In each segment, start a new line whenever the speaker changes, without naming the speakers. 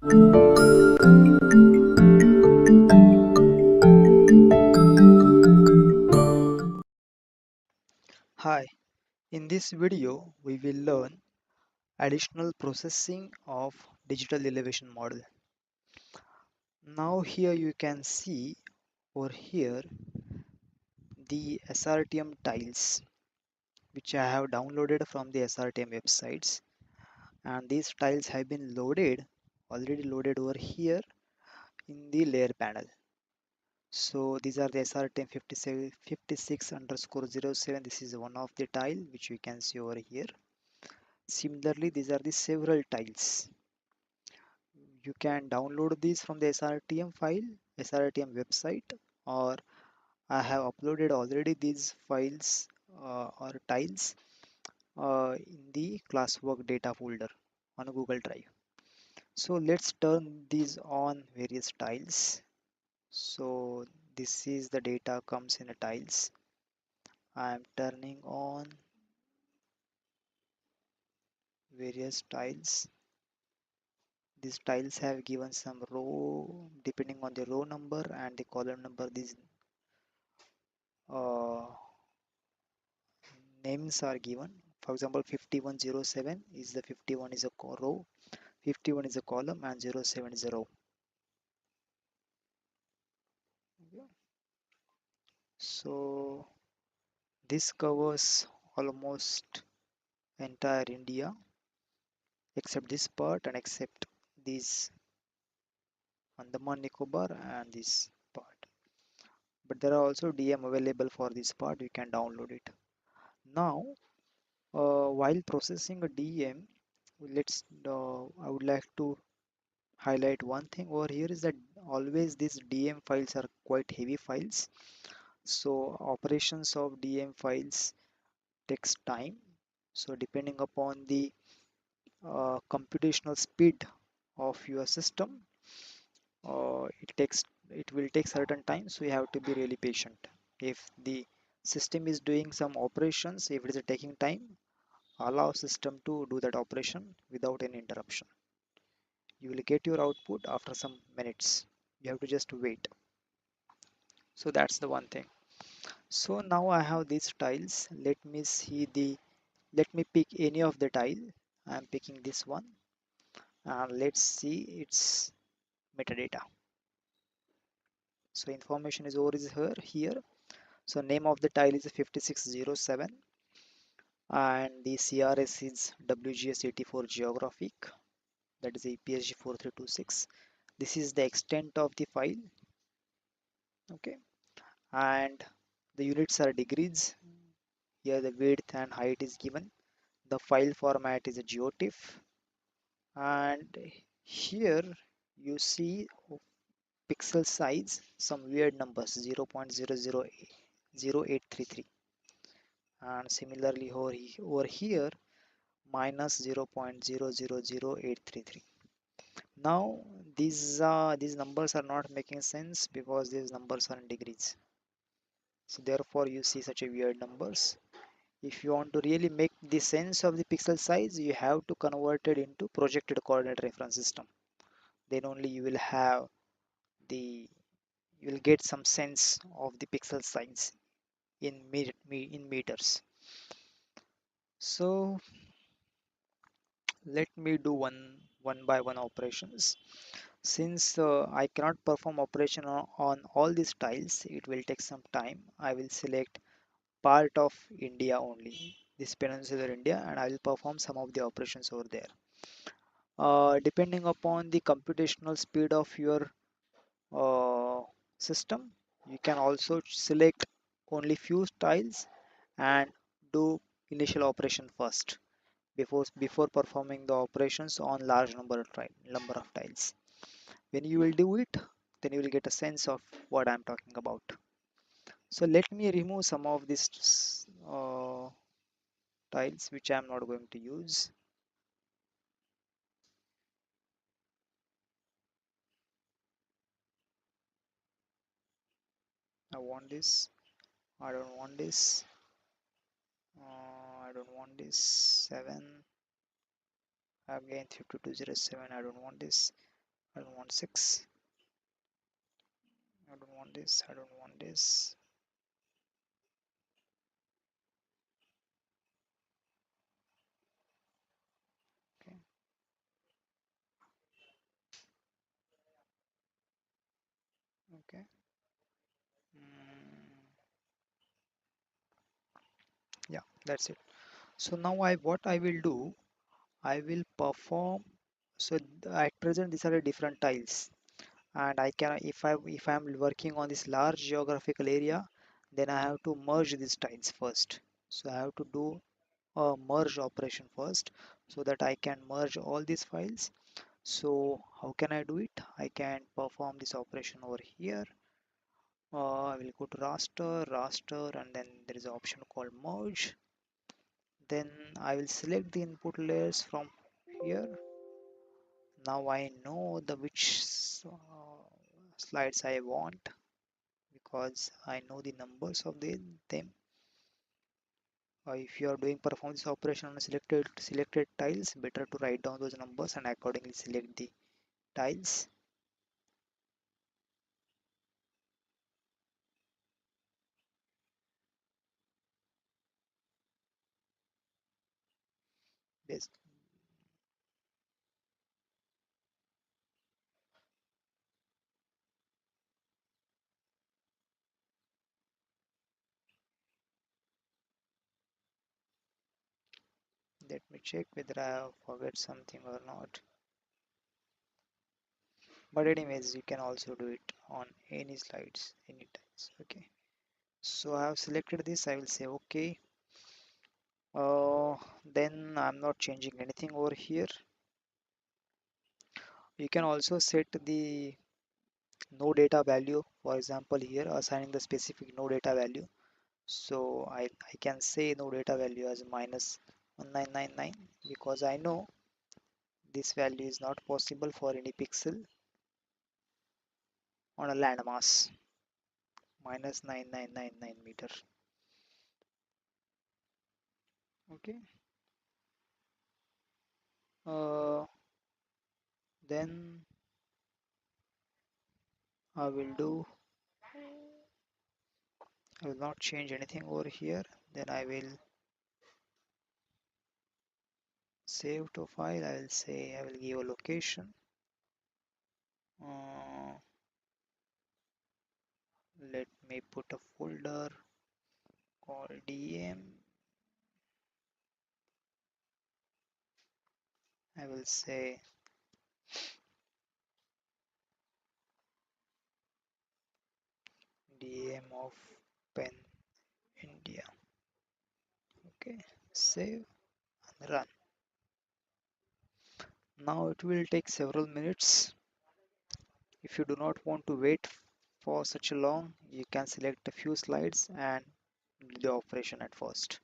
Hi, in this video we will learn additional processing of digital elevation model. Now here you can see over here the SRTM tiles which I have downloaded from the SRTM websites, and these tiles have been already loaded over here in the layer panel. So these are the SRTM 56 underscore 07. This is one of the tile which you can see over here. Similarly, these are the several tiles. You can download these from the SRTM file, SRTM website, or I have uploaded already these files or tiles in the classwork data folder on Google Drive. So let's turn these on various tiles. So this is the data comes in the tiles. I am turning on various tiles. These tiles have given some row depending on the row number and the column number. These uh, names are given. For example, 5107 is the 51 is a row, 51 is a column, and 07 is a row. Okay. So this covers almost entire India except this part and except these Andaman Nicobar and this part. But there are also DM available for this part. You can download it. Now, while processing a DM, I would like to highlight one thing over here is that always these DM files are quite heavy files. So operations of DM files takes time. So depending upon the computational speed of your system, it will take certain time. So you have to be really patient. If the system is doing some operations, if it is taking time, allow system to do that operation without any interruption. You will get your output after some minutes. You have to just wait. So that's the one thing. So now I have these tiles. Let me pick any of the tile. I'm picking this one, and let's see its metadata. So information is over is here. So name of the tile is 5607 and the CRS is WGS84 geographic, that is APSG 4326. This is the extent of the file. Okay, and the units are degrees. Here the width and height is given. The file format is a GeoTIFF, and here you see pixel size, some weird numbers 0.000833, and similarly over here minus 0.000833. Now these numbers are not making sense because these numbers are in degrees. So therefore you see such a weird numbers. If you want to really make the sense of the pixel size, you have to convert it into projected coordinate reference system. Then only the you will get some sense of the pixel size in meters. So let me do one by one operations. Since I cannot perform operation on all these tiles, it will take some time. I will select part of India only, this peninsular India, and I will perform some of the operations over there. Depending upon the computational speed of your uh, system, you can also select only few tiles and do initial operation first before performing the operations on large number of tiles. When you will do it, then you will get a sense of what I'm talking about. So let me remove some of these tiles which I'm not going to use. I want this. I don't want this. I don't want this. 7 again 5207. I don't want this. I don't want 6. I don't want this. I don't want this. Okay. Okay. Mm, yeah, that's it. So now what I will do, I will perform. So at present these are the different tiles, and I can if I'm working on this large geographical area, then I have to merge these tiles first. So I have to do a merge operation first, so that I can merge all these files. So how can I do it? I can perform this operation over here. I will go to raster, and then there is an option called merge. Then I will select the input layers from here. Now I know the slides I want, because I know the numbers of them. If you are doing perform this operation on selected tiles, better to write down those numbers and accordingly select the tiles. Yes, let me check whether I have forget something or not. But anyways, you can also do it on any slides, any tiles. Okay. So I have selected this. I will say okay. Then I'm not changing anything over here. You can also set the no data value, for example here assigning the specific no data value. So I can say no data value as minus 1999, because I know this value is not possible for any pixel on a landmass. Minus 9999 meter. Okay. uh, then I will do I will not change anything over here. Then I will save to file. I will say I will give a location. uh, Let me put a folder called DEM. I will say DEM of pen India. Okay, save and run. Now it will take several minutes. If you do not want to wait for such a long, you can select a few slides and do the operation at first.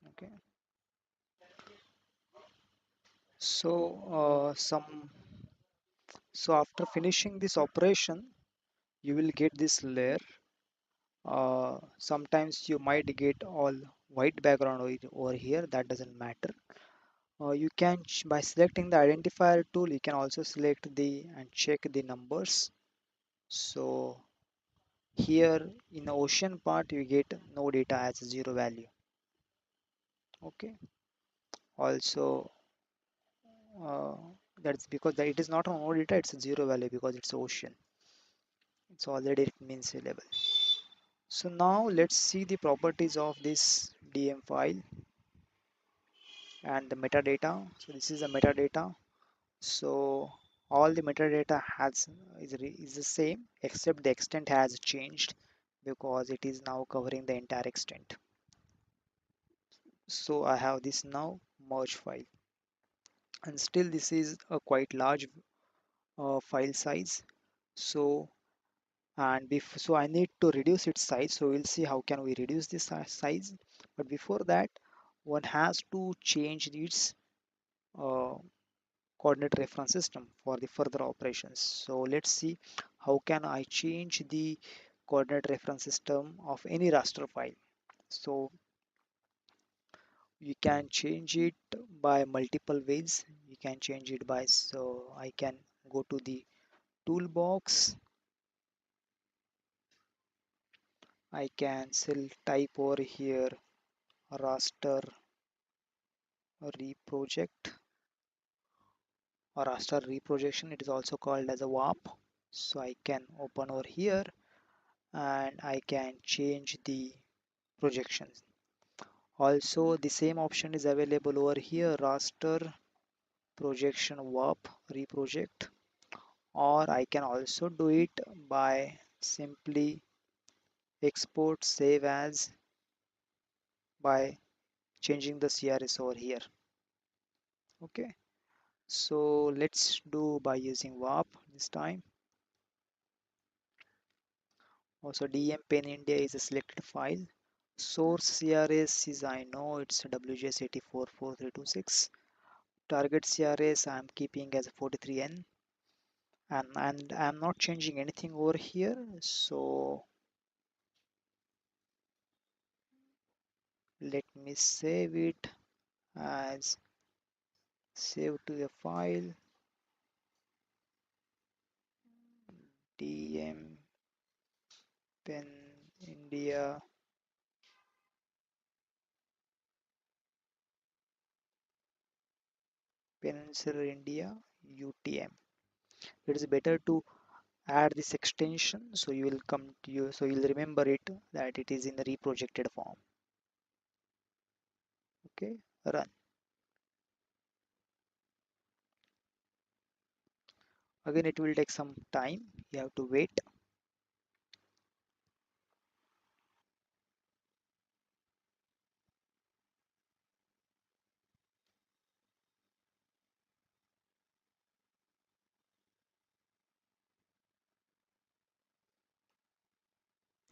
Okay. So after finishing this operation, you will get this layer. Sometimes you might get all white background over here. That doesn't matter. You can by selecting the identifier tool, you can also select the and check the numbers. So here in the ocean part, you get no data as a zero value. Okay. Also, uh, that's because that it is not on no data; it's a zero value because it's ocean. It's already it means sea level. So now let's see the properties of this DM file and the metadata. So this is the metadata. So all the metadata is the same, except the extent has changed because it is now covering the entire extent. So I have this now merge file, and still this is a quite large file size. So so I need to reduce its size. So we'll see how can we reduce this size. But before that, one has to change its uh, coordinate reference system for the further operations. So let's see how can I change the coordinate reference system of any raster file. So You can change it by multiple ways. You can change it by, so I can go to the toolbox. I can still type over here raster reproject or raster reprojection. It is also called as a warp. So I can open over here and I can change the projections. Also, the same option is available over here, raster projection warp reproject, or I can also do it by simply export save as by changing the CRS over here. Okay, so let's do by using warp this time. Also, DEM pen India is a selected file. Source CRS is, I know it's WGS844326. Target CRS I'm keeping as 43N, and I'm not changing anything over here. So let me save it as save to a file DEM pen India Peninsular India UTM. It is better to add this extension so you will come to you, so you'll remember it that it is in the reprojected form. Okay, run. Again, it will take some time. You have to wait.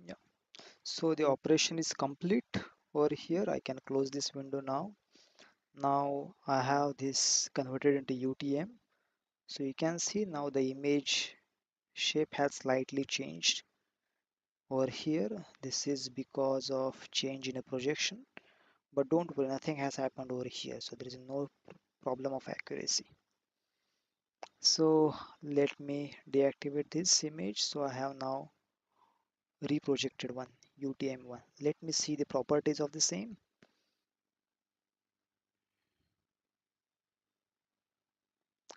Yeah. So the operation is complete over here. I can close this window now. Now I have this converted into UTM. So you can see now the image shape has slightly changed over here. This is because of change in a projection, but don't worry, nothing has happened over here, so there is no problem of accuracy. So let me deactivate this image. So I have now reprojected one, UTM1. Let me see the properties of the same.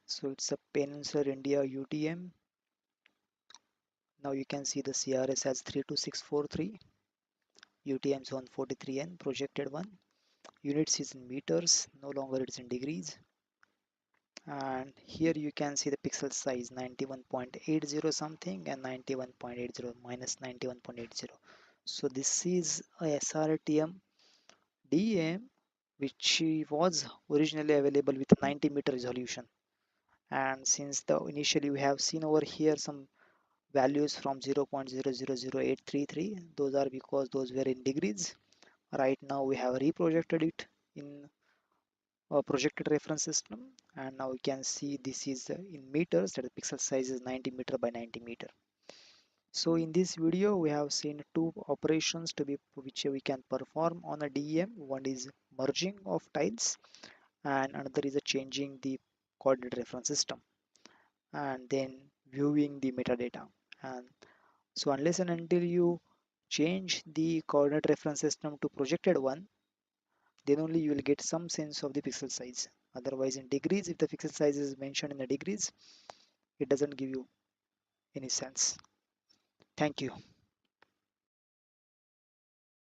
So it's a Peninsular India UTM. Now you can see the CRS as 32643, UTM zone 43N, projected one. Units is in meters, no longer it's in degrees. And here you can see the pixel size 91.80 something and 91.80 minus 91.80. So this is a SRTM DEM which was originally available with 90-meter resolution, and since the initially we have seen over here some values from 0.000833, those are because those were in degrees. Right now we have reprojected it in a projected reference system, and now we can see this is in meters, that the pixel size is 90 meter by 90 meter. So in this video we have seen two operations to be which we can perform on a DEM. One is merging of tiles and another is a changing the coordinate reference system and then viewing the metadata. And so unless and until you change the coordinate reference system to projected one, then only you will get some sense of the pixel size. Otherwise in degrees, if the pixel size is mentioned in the degrees, it doesn't give you any sense. Thank you.